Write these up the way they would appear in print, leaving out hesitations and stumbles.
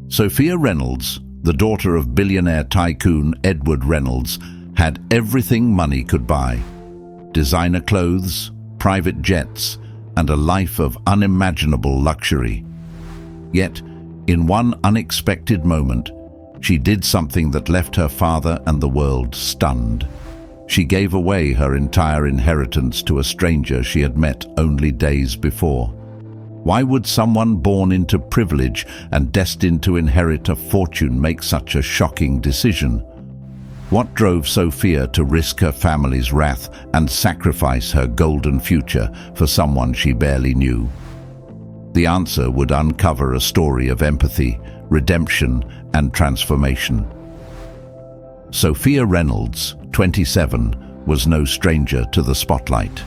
Sophia Reynolds, the daughter of billionaire tycoon Edward Reynolds, had everything money could buy: designer clothes, private jets, and a life of unimaginable luxury. Yet, in one unexpected moment, she did something that left her father and the world stunned. She gave away her entire inheritance to a stranger she had met only days before. Why would someone born into privilege and destined to inherit a fortune make such a shocking decision? What drove Sophia to risk her family's wrath and sacrifice her golden future for someone she barely knew? The answer would uncover a story of empathy, redemption, and transformation. Sophia Reynolds, 27, was no stranger to the spotlight.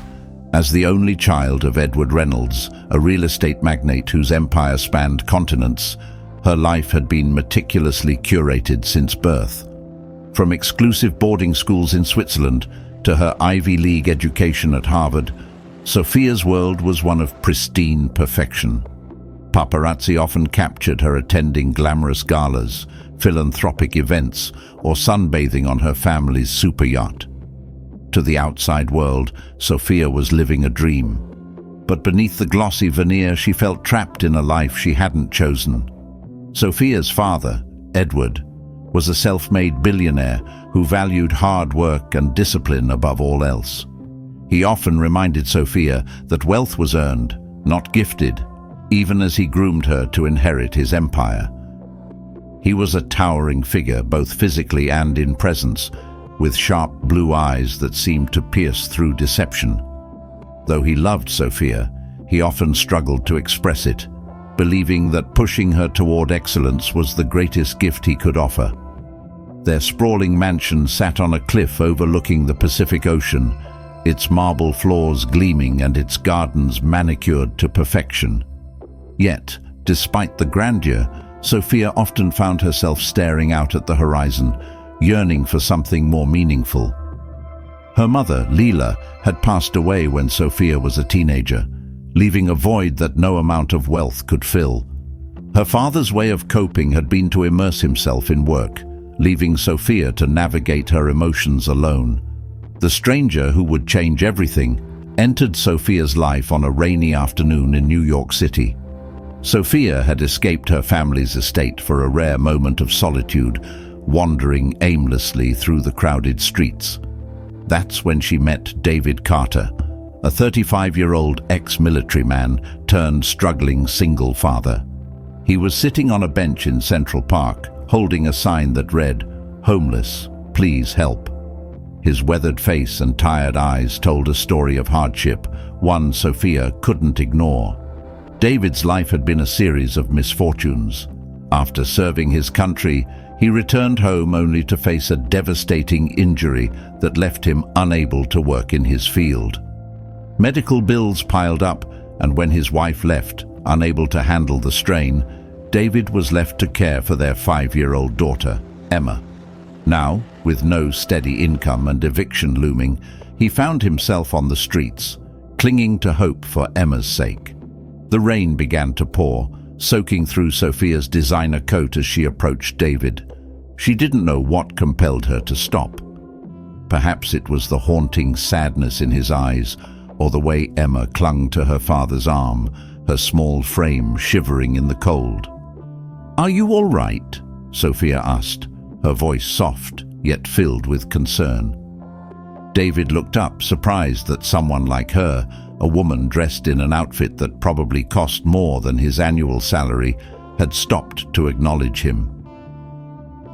As the only child of Edward Reynolds, a real estate magnate whose empire spanned continents, her life had been meticulously curated since birth. From exclusive boarding schools in Switzerland to her Ivy League education at Harvard, Sophia's world was one of pristine perfection. Paparazzi often captured her attending glamorous galas, philanthropic events, or sunbathing on her family's super yacht. To the outside world, Sophia was living a dream. But beneath the glossy veneer, she felt trapped in a life she hadn't chosen. Sophia's father, Edward, was a self-made billionaire who valued hard work and discipline above all else. He often reminded Sophia that wealth was earned, not gifted, even as he groomed her to inherit his empire. He was a towering figure, both physically and in presence, with sharp blue eyes that seemed to pierce through deception. Though he loved Sophia, he often struggled to express it, believing that pushing her toward excellence was the greatest gift he could offer. Their sprawling mansion sat on a cliff overlooking the Pacific Ocean, its marble floors gleaming and its gardens manicured to perfection. Yet, despite the grandeur, Sophia often found herself staring out at the horizon, yearning for something more meaningful. Her mother, Leela, had passed away when Sophia was a teenager, leaving a void that no amount of wealth could fill. Her father's way of coping had been to immerse himself in work, leaving Sophia to navigate her emotions alone. The stranger who would change everything entered Sophia's life on a rainy afternoon in New York City. Sophia had escaped her family's estate for a rare moment of solitude, wandering aimlessly through the crowded streets. That's when she met David Carter, a 35-year-old ex-military man turned struggling single father. He was sitting on a bench in Central Park, holding a sign that read, "Homeless, please help." His weathered face and tired eyes told a story of hardship, one Sophia couldn't ignore. David's life had been a series of misfortunes. After serving his country, he returned home only to face a devastating injury that left him unable to work in his field. Medical bills piled up, and when his wife left, unable to handle the strain, David was left to care for their 5-year-old daughter, Emma. Now, with no steady income and eviction looming, he found himself on the streets, clinging to hope for Emma's sake. The rain began to pour, soaking through Sophia's designer coat as she approached David. She didn't know what compelled her to stop. Perhaps it was the haunting sadness in his eyes, or the way Emma clung to her father's arm, her small frame shivering in the cold. "Are you all right?" Sophia asked, her voice soft, yet filled with concern. David looked up, surprised that someone like her, a woman dressed in an outfit that probably cost more than his annual salary, had stopped to acknowledge him.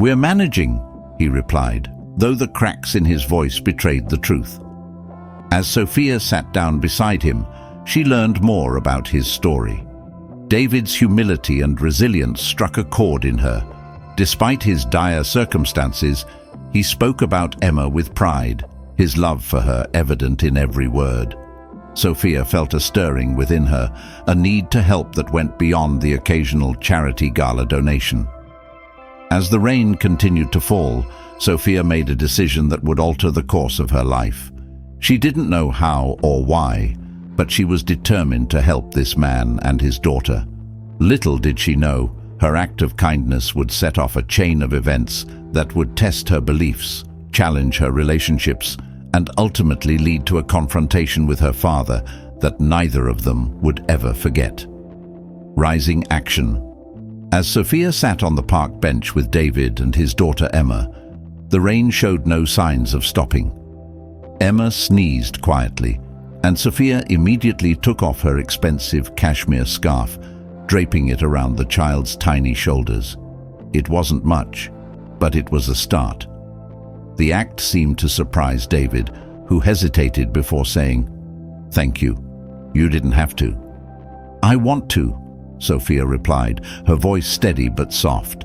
"We're managing," he replied, though the cracks in his voice betrayed the truth. As Sophia sat down beside him, she learned more about his story. David's humility and resilience struck a chord in her. Despite his dire circumstances, he spoke about Emma with pride, his love for her evident in every word. Sophia felt a stirring within her, a need to help that went beyond the occasional charity gala donation. As the rain continued to fall, Sophia made a decision that would alter the course of her life. She didn't know how or why, but she was determined to help this man and his daughter. Little did she know, Her act of kindness would set off a chain of events that would test her beliefs, challenge her relationships, and ultimately lead to a confrontation with her father that neither of them would ever forget. Rising action. As Sophia sat on the park bench with David and his daughter Emma, the rain showed no signs of stopping. Emma sneezed quietly, and Sophia immediately took off her expensive cashmere scarf, draping it around the child's tiny shoulders. It wasn't much, but it was a start. The act seemed to surprise David, who hesitated before saying, "Thank you. You didn't have to." "I want to," Sophia replied, her voice steady but soft.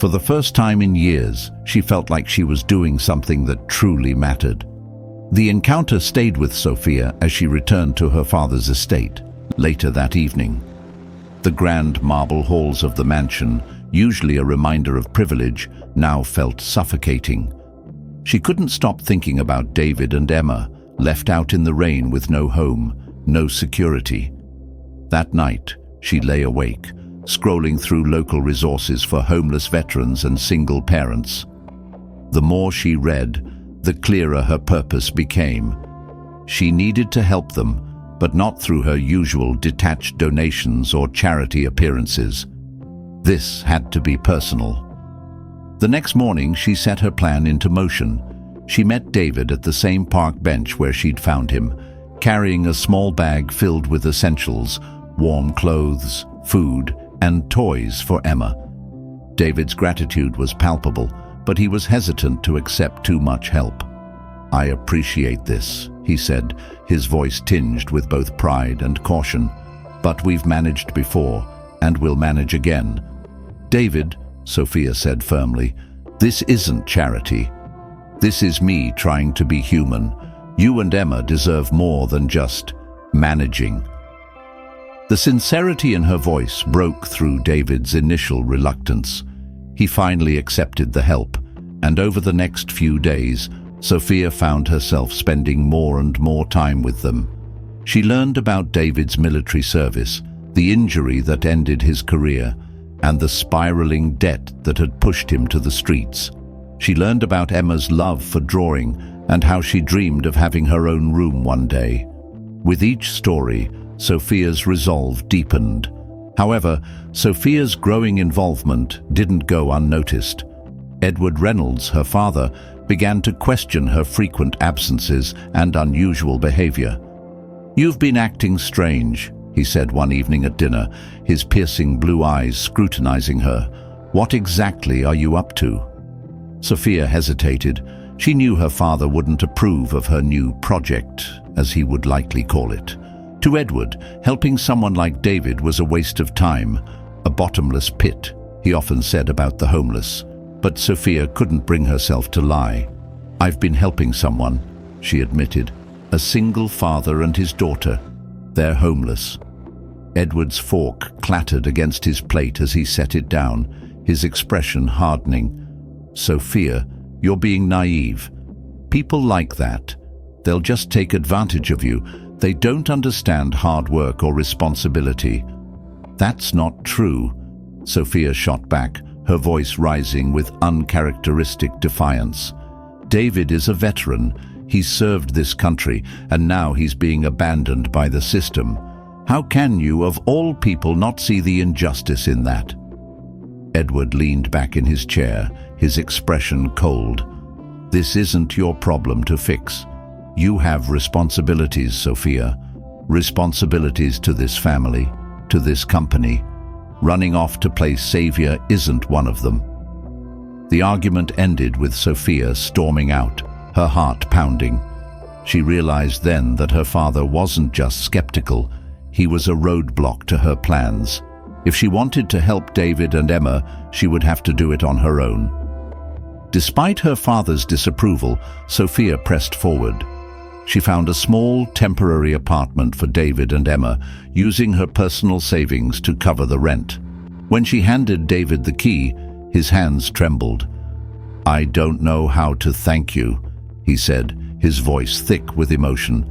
For the first time in years, she felt like she was doing something that truly mattered. The encounter stayed with Sophia as she returned to her father's estate later that evening. The grand marble halls of the mansion, usually a reminder of privilege, now felt suffocating. She couldn't stop thinking about David and Emma, left out in the rain with no home, no security. That night, she lay awake, scrolling through local resources for homeless veterans and single parents. The more she read, the clearer her purpose became. She needed to help them, but not through her usual detached donations or charity appearances. This had to be personal. The next morning, she set her plan into motion. She met David at the same park bench where she'd found him, carrying a small bag filled with essentials, warm clothes, food, and toys for Emma. David's gratitude was palpable, but he was hesitant to accept too much help. "I appreciate this," he said, his voice tinged with both pride and caution. "But we've managed before, and we'll manage again." "David," Sophia said firmly, "this isn't charity. This is me trying to be human. You and Emma deserve more than just managing." The sincerity in her voice broke through David's initial reluctance. He finally accepted the help, and over the next few days, Sophia found herself spending more and more time with them. She learned about David's military service, the injury that ended his career, and the spiraling debt that had pushed him to the streets. She learned about Emma's love for drawing and how she dreamed of having her own room one day. With each story, Sophia's resolve deepened. However, Sophia's growing involvement didn't go unnoticed. Edward Reynolds, her father, began to question her frequent absences and unusual behavior. "You've been acting strange," he said one evening at dinner, his piercing blue eyes scrutinizing her. "What exactly are you up to?" Sophia hesitated. She knew her father wouldn't approve of her new project, as he would likely call it. To Edward, helping someone like David was a waste of time, a bottomless pit, he often said about the homeless. But Sophia couldn't bring herself to lie. "I've been helping someone," she admitted. "A single father and his daughter. They're homeless." Edward's fork clattered against his plate as he set it down, his expression hardening. "Sophia, you're being naive. People like that. They'll just take advantage of you. They don't understand hard work or responsibility." "That's not true," Sophia shot back, her voice rising with uncharacteristic defiance. "David is a veteran. He's served this country, and now he's being abandoned by the system. How can you, of all people, not see the injustice in that?" Edward leaned back in his chair, his expression cold. "This isn't your problem to fix. You have responsibilities, Sophia. Responsibilities to this family, to this company. Running off to play savior isn't one of them." The argument ended with Sophia storming out, her heart pounding. She realized then that her father wasn't just skeptical, he was a roadblock to her plans. If she wanted to help David and Emma, she would have to do it on her own. Despite her father's disapproval, Sophia pressed forward. She found a small, temporary apartment for David and Emma, using her personal savings to cover the rent. When she handed David the key, his hands trembled. "I don't know how to thank you," he said, his voice thick with emotion.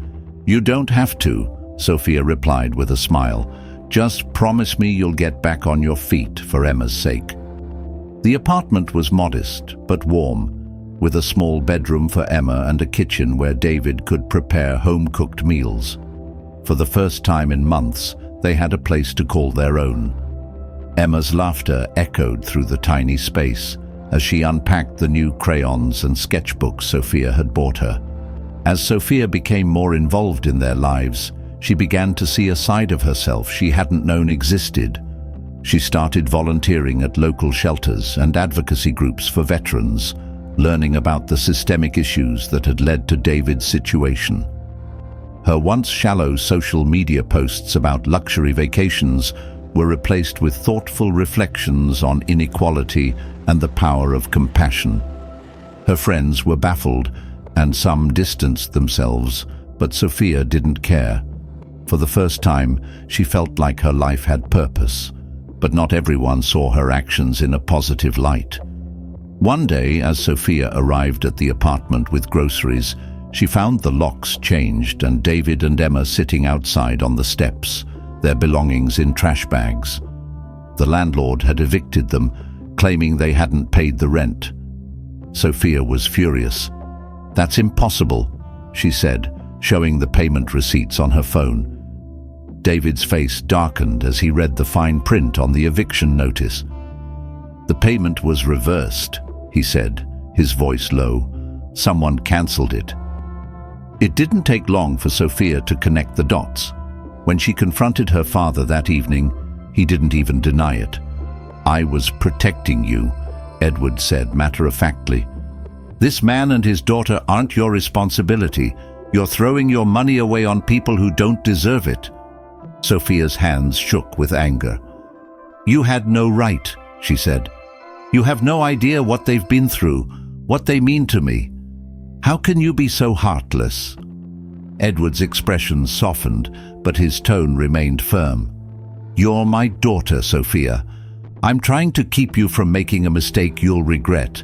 "You don't have to," Sophia replied with a smile. Just promise me you'll get back on your feet for Emma's sake." The apartment was modest but warm, with a small bedroom for Emma and a kitchen where David could prepare home-cooked meals. For the first time in months, they had a place to call their own. Emma's laughter echoed through the tiny space as she unpacked the new crayons and sketchbooks Sophia had bought her. As Sophia became more involved in their lives, she began to see a side of herself she hadn't known existed. She started volunteering at local shelters and advocacy groups for veterans, learning about the systemic issues that had led to David's situation. Her once shallow social media posts about luxury vacations were replaced with thoughtful reflections on inequality and the power of compassion. Her friends were baffled, and some distanced themselves, but Sophia didn't care. For the first time, she felt like her life had purpose, but not everyone saw her actions in a positive light. One day, as Sophia arrived at the apartment with groceries, she found the locks changed and David and Emma sitting outside on the steps, their belongings in trash bags. The landlord had evicted them, claiming they hadn't paid the rent. Sophia was furious. "That's impossible," she said, showing the payment receipts on her phone. David's face darkened as he read the fine print on the eviction notice. "The payment was reversed," he said, his voice low. "Someone cancelled it." It didn't take long for Sophia to connect the dots. When she confronted her father that evening, he didn't even deny it. "I was protecting you," Edward said matter-of-factly. "This man and his daughter aren't your responsibility. You're throwing your money away on people who don't deserve it." Sophia's hands shook with anger. "You had no right," she said. "You have no idea what they've been through, what they mean to me. How can you be so heartless?" Edward's expression softened, but his tone remained firm. "You're my daughter, Sophia. I'm trying to keep you from making a mistake you'll regret."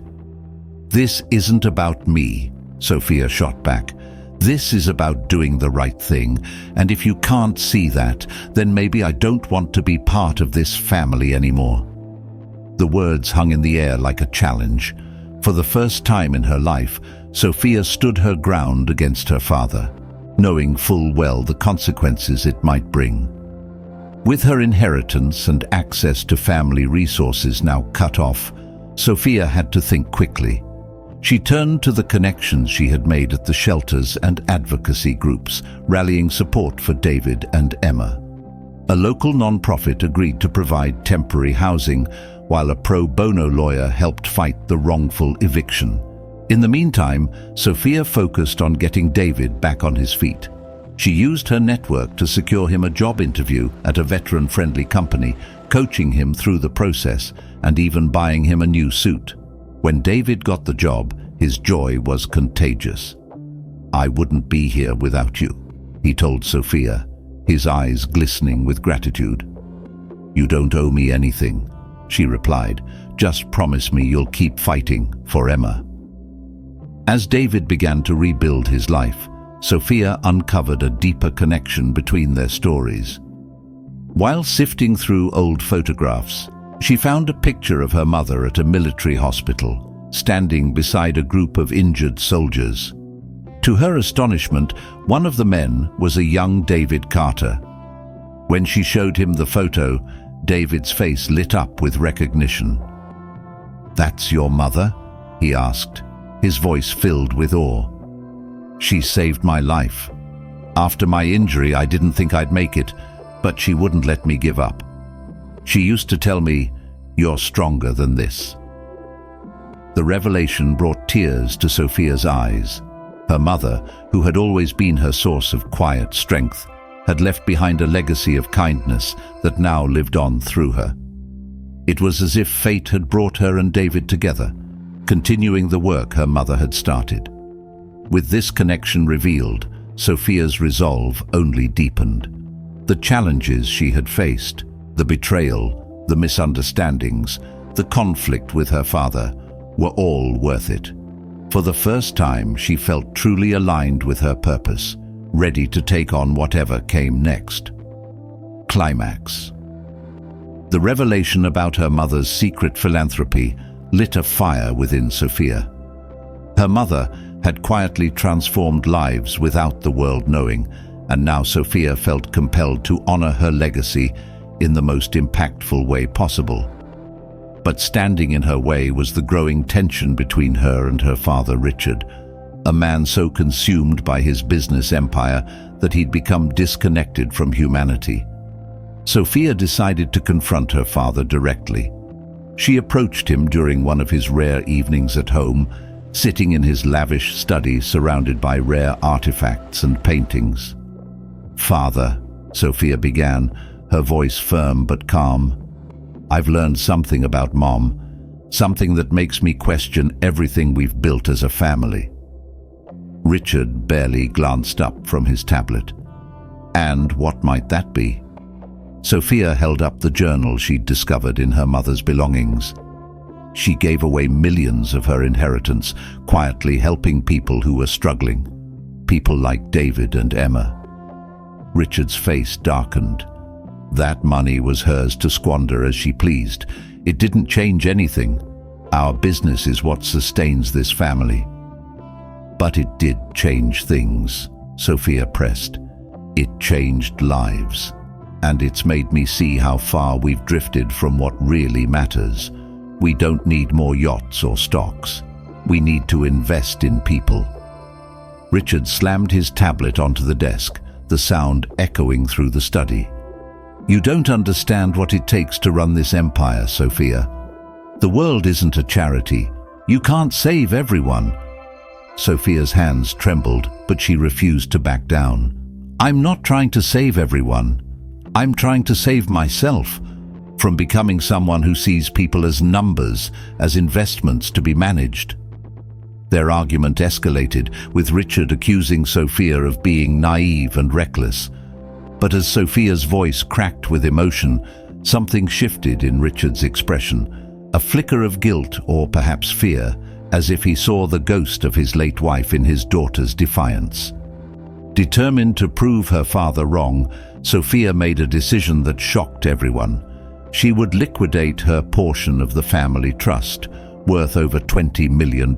"This isn't about me," Sophia shot back. "This is about doing the right thing, and if you can't see that, then maybe I don't want to be part of this family anymore." The words hung in the air like a challenge. For the first time in her life, Sophia stood her ground against her father, knowing full well the consequences it might bring. With her inheritance and access to family resources now cut off, Sophia had to think quickly. She turned to the connections she had made at the shelters and advocacy groups, rallying support for David and Emma. A local non-profit agreed to provide temporary housing, while a pro bono lawyer helped fight the wrongful eviction. In the meantime, Sophia focused on getting David back on his feet. She used her network to secure him a job interview at a veteran-friendly company, coaching him through the process and even buying him a new suit. When David got the job, his joy was contagious. "I wouldn't be here without you," he told Sophia, his eyes glistening with gratitude. "You don't owe me anything," she replied. "Just promise me you'll keep fighting for Emma." As David began to rebuild his life, Sophia uncovered a deeper connection between their stories. While sifting through old photographs, she found a picture of her mother at a military hospital, standing beside a group of injured soldiers. To her astonishment, one of the men was a young David Carter. When she showed him the photo, David's face lit up with recognition. "That's your mother?" he asked, his voice filled with awe. "She saved my life. After my injury, I didn't think I'd make it, but she wouldn't let me give up. She used to tell me, 'You're stronger than this.'" The revelation brought tears to Sophia's eyes. Her mother, who had always been her source of quiet strength, had left behind a legacy of kindness that now lived on through her. It was as if fate had brought her and David together, continuing the work her mother had started. With this connection revealed, Sophia's resolve only deepened. The challenges she had faced, the betrayal, the misunderstandings, the conflict with her father, were all worth it. For the first time, she felt truly aligned with her purpose, ready to take on whatever came next. Climax. The revelation about her mother's secret philanthropy lit a fire within Sophia. Her mother had quietly transformed lives without the world knowing, and now Sophia felt compelled to honor her legacy in the most impactful way possible. But standing in her way was the growing tension between her and her father, Richard, a man so consumed by his business empire that he'd become disconnected from humanity. Sophia decided to confront her father directly. She approached him during one of his rare evenings at home, sitting in his lavish study surrounded by rare artifacts and paintings. "Father," Sophia began, her voice firm but calm, "I've learned something about Mom, something that makes me question everything we've built as a family." Richard barely glanced up from his tablet. "And what might that be?" Sophia held up the journal she'd discovered in her mother's belongings. She gave away millions of her inheritance, quietly helping people who were struggling. People like David and Emma. Richard's face darkened. That money was hers to squander as she pleased. It didn't change anything. Our business is what sustains this family. But it did change things, Sophia pressed. It changed lives. And it's made me see how far we've drifted from what really matters. We don't need more yachts or stocks. We need to invest in people. Richard slammed his tablet onto the desk, the sound echoing through the study. "You don't understand what it takes to run this empire, Sophia. The world isn't a charity. You can't save everyone." Sophia's hands trembled, but she refused to back down. "I'm not trying to save everyone. I'm trying to save myself from becoming someone who sees people as numbers, as investments to be managed." Their argument escalated, with Richard accusing Sophia of being naive and reckless. But as Sophia's voice cracked with emotion, something shifted in Richard's expression, a flicker of guilt or perhaps fear, as if he saw the ghost of his late wife in his daughter's defiance. Determined to prove her father wrong, Sophia made a decision that shocked everyone. She would liquidate her portion of the family trust, worth over $20 million,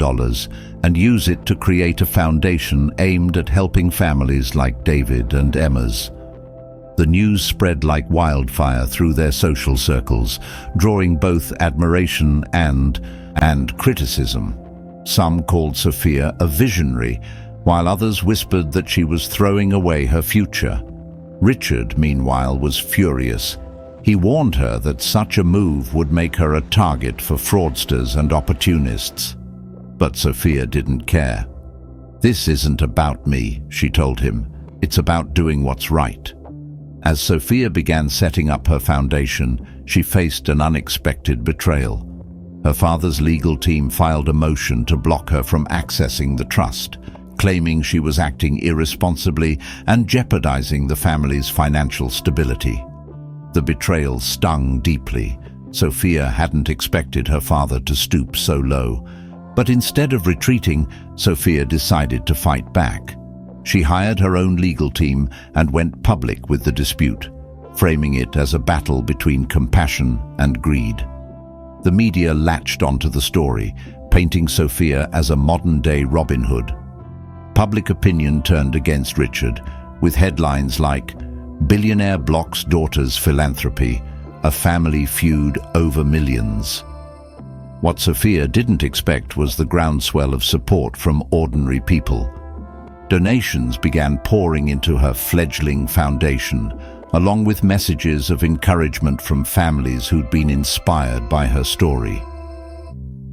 and use it to create a foundation aimed at helping families like David and Emma's. The news spread like wildfire through their social circles, drawing both admiration and criticism. Some called Sophia a visionary, while others whispered that she was throwing away her future. Richard, meanwhile, was furious. He warned her that such a move would make her a target for fraudsters and opportunists. But Sophia didn't care. "This isn't about me," she told him. "It's about doing what's right." As Sophia began setting up her foundation, she faced an unexpected betrayal. Her father's legal team filed a motion to block her from accessing the trust, claiming she was acting irresponsibly and jeopardizing the family's financial stability. The betrayal stung deeply. Sophia hadn't expected her father to stoop so low. But instead of retreating, Sophia decided to fight back. She hired her own legal team and went public with the dispute, framing it as a battle between compassion and greed. The media latched onto the story, painting Sophia as a modern-day Robin Hood. Public opinion turned against Richard, with headlines like, "Billionaire blocks daughter's philanthropy, a family feud over millions." What Sophia didn't expect was the groundswell of support from ordinary people. Donations began pouring into her fledgling foundation, along with messages of encouragement from families who'd been inspired by her story.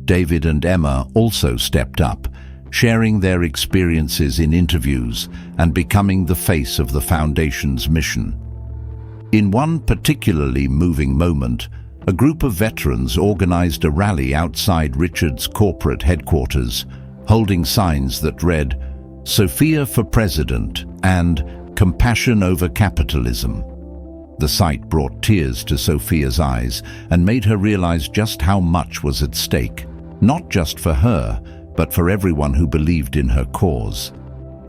David and Emma also stepped up, sharing their experiences in interviews and becoming the face of the foundation's mission. In one particularly moving moment, a group of veterans organized a rally outside Richard's corporate headquarters, holding signs that read, "Sophia for President" and "Compassion over Capitalism." The sight brought tears to Sophia's eyes and made her realize just how much was at stake, not just for her, but for everyone who believed in her cause.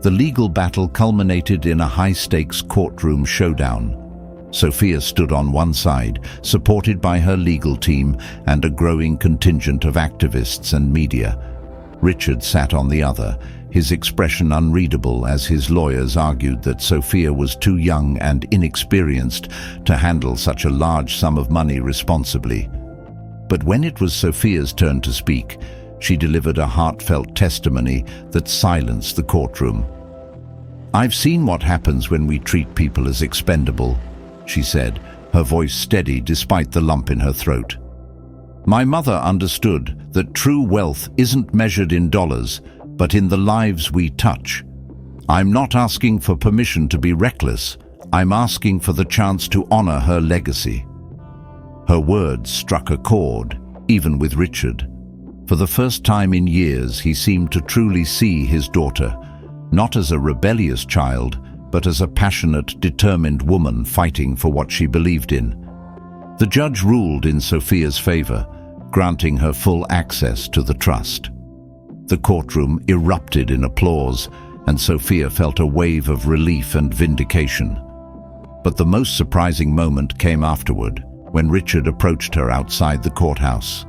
The legal battle culminated in a high-stakes courtroom showdown. Sophia stood on one side, supported by her legal team and a growing contingent of activists and media. Richard sat on the other, his expression unreadable as his lawyers argued that Sophia was too young and inexperienced to handle such a large sum of money responsibly. But when it was Sophia's turn to speak, she delivered a heartfelt testimony that silenced the courtroom. "I've seen what happens when we treat people as expendable," she said, her voice steady despite the lump in her throat. "My mother understood that true wealth isn't measured in dollars, but in the lives we touch. I'm not asking for permission to be reckless. I'm asking for the chance to honor her legacy." Her words struck a chord, even with Richard. For the first time in years, he seemed to truly see his daughter, not as a rebellious child, but as a passionate, determined woman fighting for what she believed in. The judge ruled in Sophia's favor, granting her full access to the trust. The courtroom erupted in applause, and Sophia felt a wave of relief and vindication. But the most surprising moment came afterward, when Richard approached her outside the courthouse.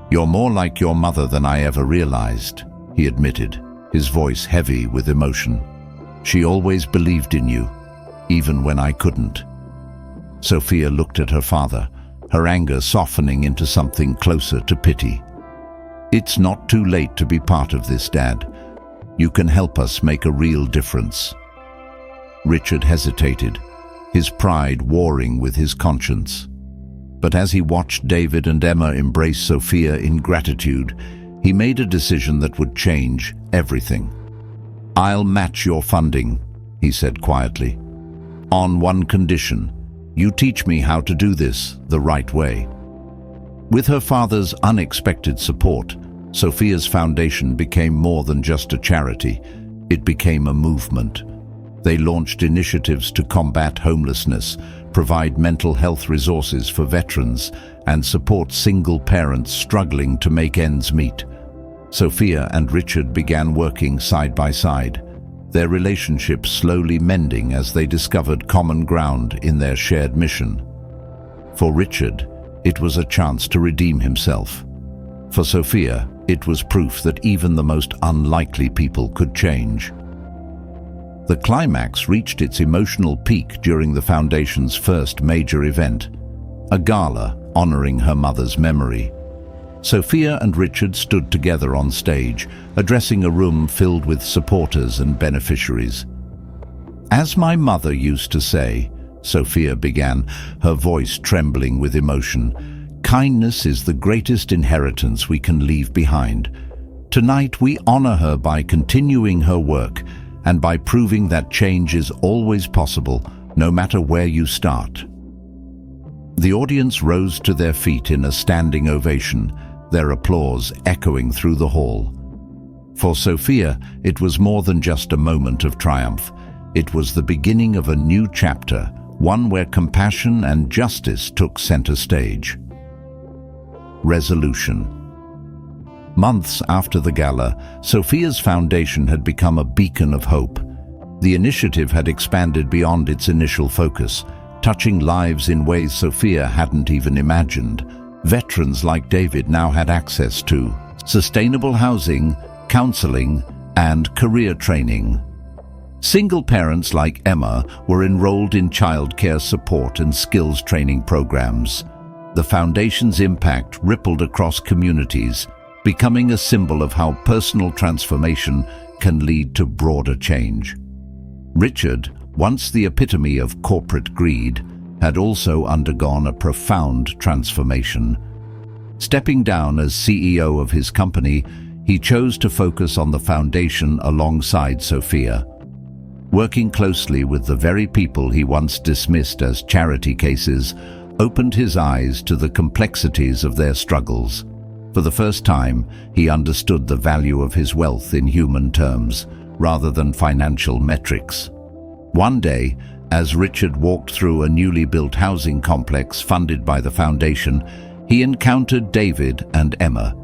"You're more like your mother than I ever realized," he admitted, his voice heavy with emotion. "She always believed in you, even when I couldn't." Sophia looked at her father, her anger softening into something closer to pity. "It's not too late to be part of this, Dad. You can help us make a real difference." Richard hesitated, his pride warring with his conscience. But as he watched David and Emma embrace Sophia in gratitude, he made a decision that would change everything. "I'll match your funding," he said quietly. "On one condition: you teach me how to do this the right way." With her father's unexpected support, Sophia's foundation became more than just a charity. It became a movement. They launched initiatives to combat homelessness, provide mental health resources for veterans, and support single parents struggling to make ends meet. Sophia and Richard began working side by side, their relationship slowly mending as they discovered common ground in their shared mission. For Richard, it was a chance to redeem himself. For Sophia, it was proof that even the most unlikely people could change. The climax reached its emotional peak during the Foundation's first major event, a gala honoring her mother's memory. Sophia and Richard stood together on stage, addressing a room filled with supporters and beneficiaries. "As my mother used to say," Sophia began, her voice trembling with emotion, "kindness is the greatest inheritance we can leave behind. Tonight we honor her by continuing her work and by proving that change is always possible, no matter where you start." The audience rose to their feet in a standing ovation, their applause echoing through the hall. For Sophia, it was more than just a moment of triumph. It was the beginning of a new chapter, one where compassion and justice took center stage. Resolution. Months after the gala, Sophia's foundation had become a beacon of hope. The initiative had expanded beyond its initial focus, touching lives in ways Sophia hadn't even imagined. Veterans like David now had access to sustainable housing, counseling, and career training. Single parents like Emma were enrolled in childcare support and skills training programs. The foundation's impact rippled across communities, becoming a symbol of how personal transformation can lead to broader change. Richard, once the epitome of corporate greed, had also undergone a profound transformation. Stepping down as CEO of his company, he chose to focus on the foundation alongside Sophia. Working closely with the very people he once dismissed as charity cases opened his eyes to the complexities of their struggles. For the first time, he understood the value of his wealth in human terms, rather than financial metrics. One day, as Richard walked through a newly built housing complex funded by the foundation, he encountered David and Emma.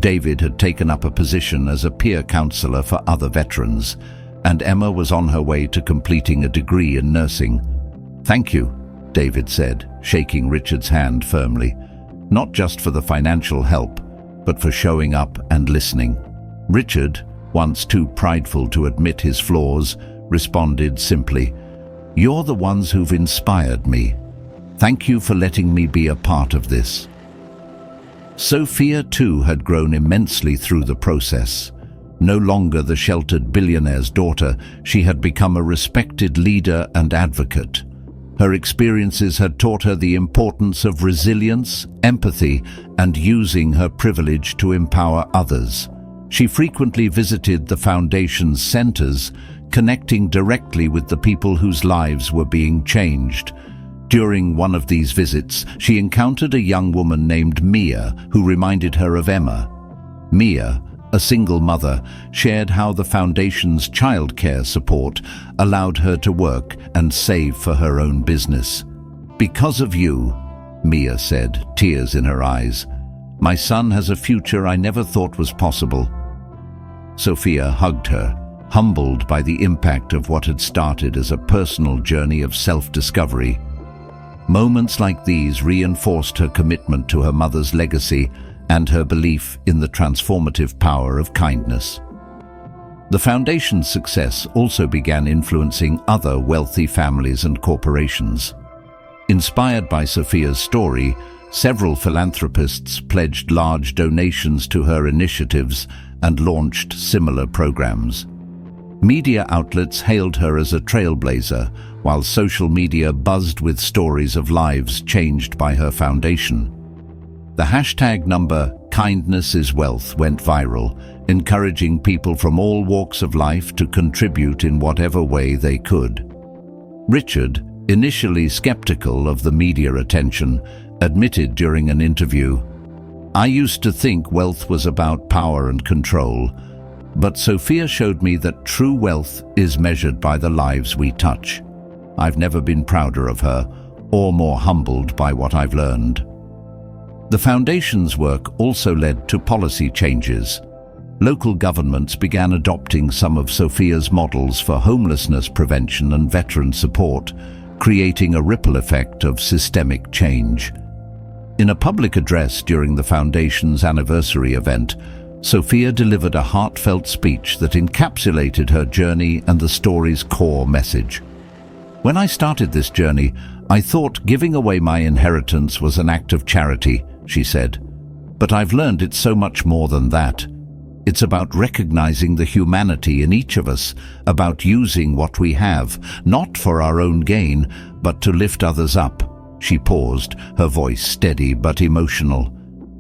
David had taken up a position as a peer counselor for other veterans, and Emma was on her way to completing a degree in nursing. "Thank you," David said, shaking Richard's hand firmly. Not just for the financial help, but for showing up and listening. Richard, once too prideful to admit his flaws, responded simply, "You're the ones who've inspired me. Thank you for letting me be a part of this." Sophia too had grown immensely through the process. No longer the sheltered billionaire's daughter, she had become a respected leader and advocate. Her experiences had taught her the importance of resilience, empathy, and using her privilege to empower others. She frequently visited the Foundation's centers, connecting directly with the people whose lives were being changed. During one of these visits, she encountered a young woman named Mia who reminded her of Emma. Mia, a single mother, shared how the Foundation's childcare support allowed her to work and save for her own business. "Because of you," Mia said, tears in her eyes, "my son has a future I never thought was possible." Sophia hugged her, humbled by the impact of what had started as a personal journey of self-discovery. Moments like these reinforced her commitment to her mother's legacy and her belief in the transformative power of kindness. The Foundation's success also began influencing other wealthy families and corporations. Inspired by Sophia's story, several philanthropists pledged large donations to her initiatives and launched similar programs. Media outlets hailed her as a trailblazer, while social media buzzed with stories of lives changed by her foundation. The hashtag number "Kindness is Wealth" went viral, encouraging people from all walks of life to contribute in whatever way they could. Richard, initially skeptical of the media attention, admitted during an interview, "I used to think wealth was about power and control, but Sophia showed me that true wealth is measured by the lives we touch. I've never been prouder of her or more humbled by what I've learned." The Foundation's work also led to policy changes. Local governments began adopting some of Sophia's models for homelessness prevention and veteran support, creating a ripple effect of systemic change. In a public address during the Foundation's anniversary event, Sophia delivered a heartfelt speech that encapsulated her journey and the story's core message. "When I started this journey, I thought giving away my inheritance was an act of charity," she said. "But I've learned it's so much more than that. It's about recognizing the humanity in each of us, about using what we have, not for our own gain, but to lift others up." She paused, her voice steady but emotional.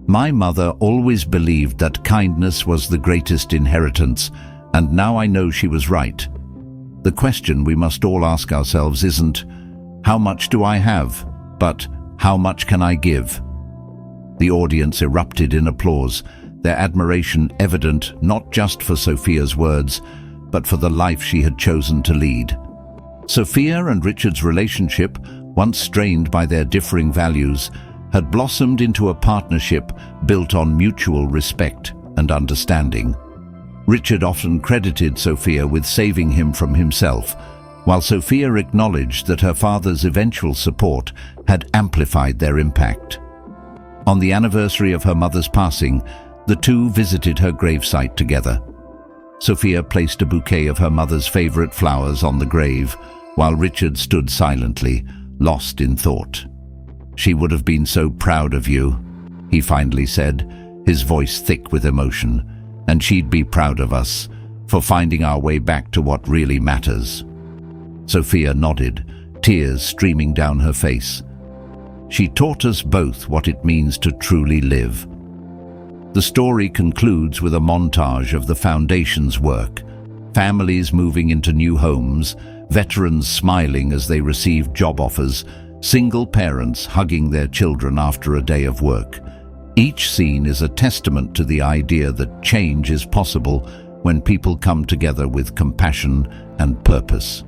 "My mother always believed that kindness was the greatest inheritance, and now I know she was right. The question we must all ask ourselves isn't, 'How much do I have?' but 'How much can I give?'" The audience erupted in applause, their admiration evident not just for Sophia's words, but for the life she had chosen to lead. Sophia and Richard's relationship, once strained by their differing values, had blossomed into a partnership built on mutual respect and understanding. Richard often credited Sophia with saving him from himself, while Sophia acknowledged that her father's eventual support had amplified their impact. On the anniversary of her mother's passing, the two visited her gravesite together. Sophia placed a bouquet of her mother's favorite flowers on the grave, while Richard stood silently, lost in thought. "She would have been so proud of you," he finally said, his voice thick with emotion, "and she'd be proud of us for finding our way back to what really matters." Sophia nodded, tears streaming down her face. "She taught us both what it means to truly live." The story concludes with a montage of the Foundation's work, families moving into new homes, veterans smiling as they received job offers, single parents hugging their children after a day of work. Each scene is a testament to the idea that change is possible when people come together with compassion and purpose.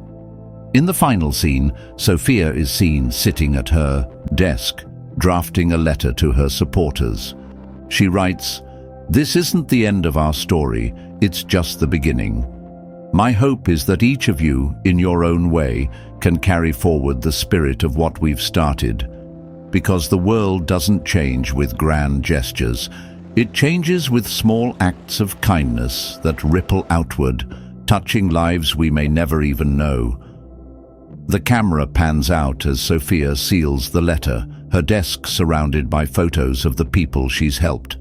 In the final scene, Sophia is seen sitting at her desk, drafting a letter to her supporters. She writes, "This isn't the end of our story, it's just the beginning. My hope is that each of you, in your own way, can carry forward the spirit of what we've started. Because the world doesn't change with grand gestures. It changes with small acts of kindness that ripple outward, touching lives we may never even know. The camera pans out as Sophia seals the letter, her desk surrounded by photos of the people she's helped.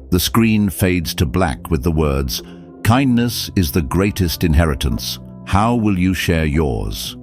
The screen fades to black with the words, "Kindness is the greatest inheritance. How will you share yours?"